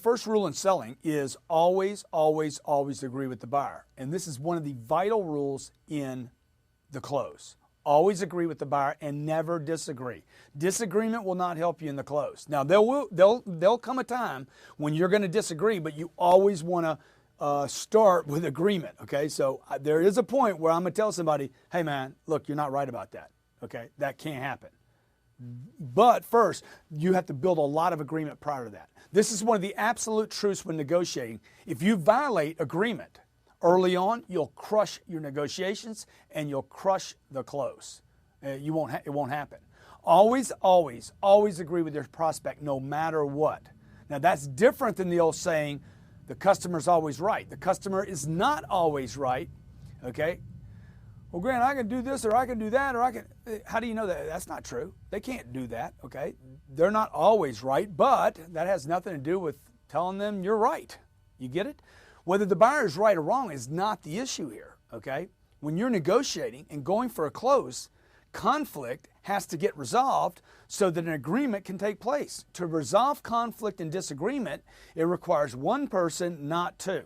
first rule in selling is always, always, always agree with the buyer. And this is one of the vital rules in the close. Always agree with the buyer and never disagree. Disagreement will not help you in the close. Now, there'll come a time when you're going to disagree, but you always want to start with agreement, okay? So there is a point where I'm going to tell somebody, hey, man, look, you're not right about that, okay? That can't happen. But first, you have to build a lot of agreement prior to that. This is one of the absolute truths when negotiating. If you violate agreement early on, you'll crush your negotiations and you'll crush the close. It won't happen. Always, always, always agree with your prospect no matter what. Now that's different than the old saying, the customer's always right. The customer is not always right, okay? Well, Grant, I can do this or I can do that or I can, how do you know that? That's not true. They can't do that, okay? They're not always right, but that has nothing to do with telling them you're right. You get it? Whether the buyer is right or wrong is not the issue here, okay? When you're negotiating and going for a close, conflict has to get resolved so that an agreement can take place. To resolve conflict and disagreement, it requires one person, not two.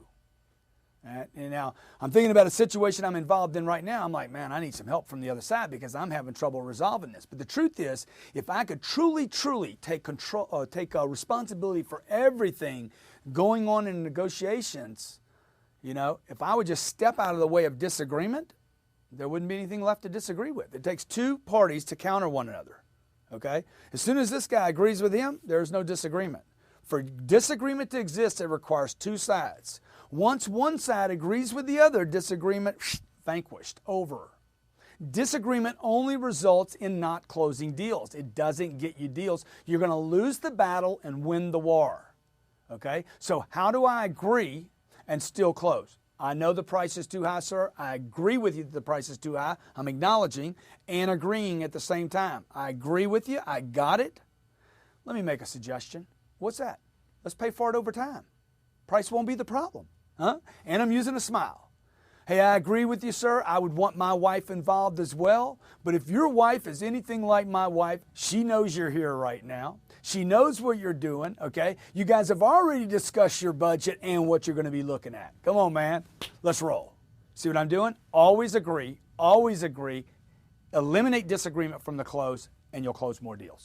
And now, I'm thinking about a situation I'm involved in right now. I'm like, man, I need some help from the other side because I'm having trouble resolving this. But the truth is, if I could truly take control, take responsibility for everything going on in negotiations, you know, if I would just step out of the way of disagreement, there wouldn't be anything left to disagree with. It takes two parties to counter one another, okay? As soon as this guy agrees with him, there's no disagreement. For disagreement to exist, it requires two sides. Once one side agrees with the other, disagreement vanquished, over. Disagreement only results in not closing deals. It doesn't get you deals. You're going to lose the battle and win the war, okay? So how do I agree and still close? I know the price is too high, sir. I agree with you that the price is too high. I'm acknowledging and agreeing at the same time. I agree with you. I got it. Let me make a suggestion. What's that? Let's pay for it over time. Price won't be the problem, huh? And I'm using a smile. Hey, I agree with you, sir. I would want my wife involved as well. But if your wife is anything like my wife, she knows you're here right now. She knows what you're doing, okay? You guys have already discussed your budget and what you're going to be looking at. Come on, man. Let's roll. See what I'm doing? Always agree. Always agree. Eliminate disagreement from the close, and you'll close more deals.